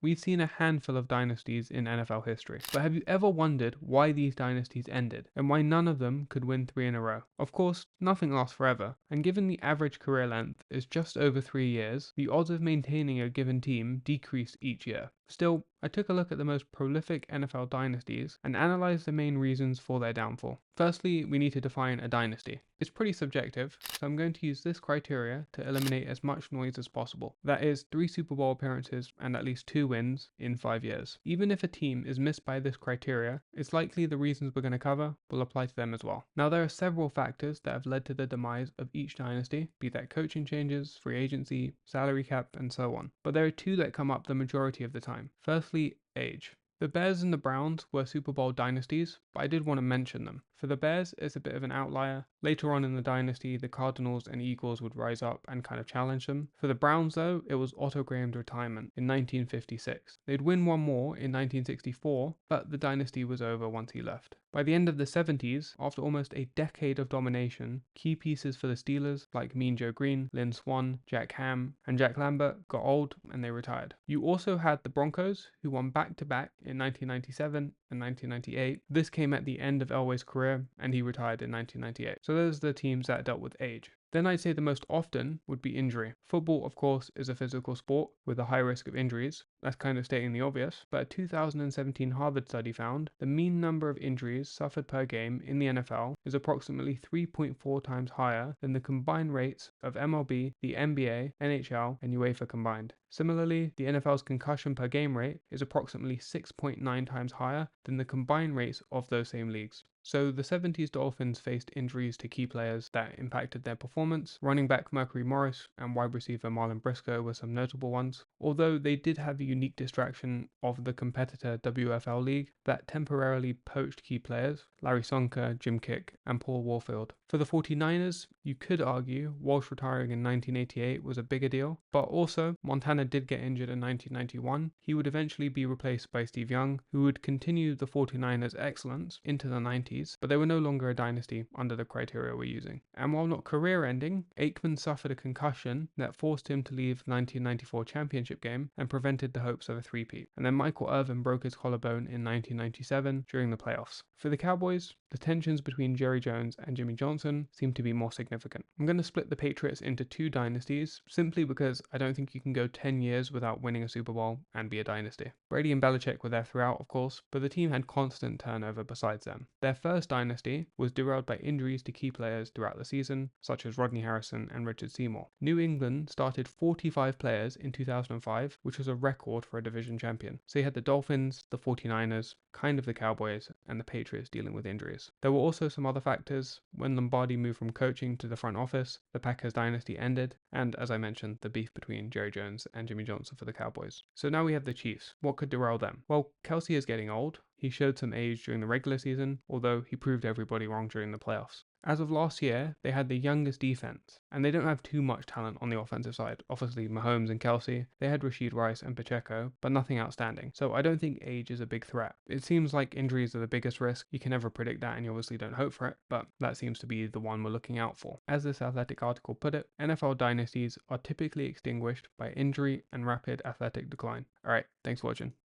We've seen a handful of dynasties in NFL history, but have you ever wondered why these dynasties ended and why none of them could win 3 in a row? Of course, nothing lasts forever, and given the average career length is just over 3 years, the odds of maintaining a given team decrease each year. Still, I took a look at the most prolific NFL dynasties and analysed the main reasons for their downfall. Firstly, we need to define a dynasty. It's pretty subjective, so I'm going to use this criteria to eliminate as much noise as possible. That is, 3 Super Bowl appearances and at least 2 wins in 5 years. Even if a team is missed by this criteria, it's likely the reasons we're going to cover will apply to them as well. Now, there are several factors that have led to the demise of each dynasty, be that coaching changes, free agency, salary cap, and so on. But there are 2 that come up the majority of the time. Firstly, age. The Bears and the Browns were Super Bowl dynasties, but I did want to mention them. For the Bears, it's a bit of an outlier. Later on in the dynasty, the Cardinals and Eagles would rise up and kind of challenge them. For the Browns, though, it was Otto Graham's retirement in 1956. They'd win one more in 1964, but the dynasty was over once he left. By the end of the 70s, after almost a decade of domination, key pieces for the Steelers like Mean Joe Green, Lynn Swann, Jack Ham, and Jack Lambert got old and they retired. You also had the Broncos, who won back-to-back in 1997 and 1998. This came at the end of Elway's career, and he retired in 1998. So those are the teams that dealt with age. Then I'd say the most often would be injury. Football, of course, is a physical sport with a high risk of injuries. That's kind of stating the obvious, but a 2017 Harvard study found the mean number of injuries suffered per game in the NFL is approximately 3.4 times higher than the combined rates of MLB, the NBA, NHL, and UEFA combined. Similarly, the NFL's concussion per game rate is approximately 6.9 times higher than the combined rates of those same leagues. So the 70s Dolphins faced injuries to key players that impacted their performance. Running back Mercury Morris and wide receiver Marlon Briscoe were some notable ones, although they did have a unique distraction of the competitor WFL league that temporarily poached key players, Larry Sonka, Jim Kick, and Paul Warfield. For the 49ers, you could argue Walsh retiring in 1988 was a bigger deal, but also Montana did get injured in 1991. He would eventually be replaced by Steve Young, who would continue the 49ers' excellence into the 90s, but they were no longer a dynasty under the criteria we're using. And while not career-ending, Aikman suffered a concussion that forced him to leave the 1994 championship game and prevented the hopes of a three-peat. And then Michael Irvin broke his collarbone in 1997 during the playoffs. For the Cowboys, the tensions between Jerry Jones and Jimmy Johnson seem to be more significant. I'm going to split the Patriots into 2 dynasties simply because I don't think you can go 10 years without winning a Super Bowl and be a dynasty. Brady and Belichick were there throughout, of course, but the team had constant turnover besides them. Their first dynasty was derailed by injuries to key players throughout the season, such as Rodney Harrison and Richard Seymour. New England started 45 players in 2005, which was a record for a division champion. So you had the Dolphins, the 49ers, kind of the Cowboys, and the Patriots dealing with injuries. There were also some other factors. When Lombardi moved from coaching to the front office, the Packers dynasty ended, and as I mentioned, the beef between Jerry Jones and Jimmy Johnson for the Cowboys. So now we have the Chiefs. What could derail them? Well, Kelsey is getting old. He showed some age during the regular season, although he proved everybody wrong during the playoffs. As of last year, they had the youngest defense, and they don't have too much talent on the offensive side. Obviously, Mahomes and Kelsey, they had Rashid Rice and Pacheco, but nothing outstanding. So I don't think age is a big threat. It seems like injuries are the biggest risk. You can never predict that, and you obviously don't hope for it, but that seems to be the one we're looking out for. As this athletic article put it, NFL dynasties are typically extinguished by injury and rapid athletic decline. Alright, thanks for watching.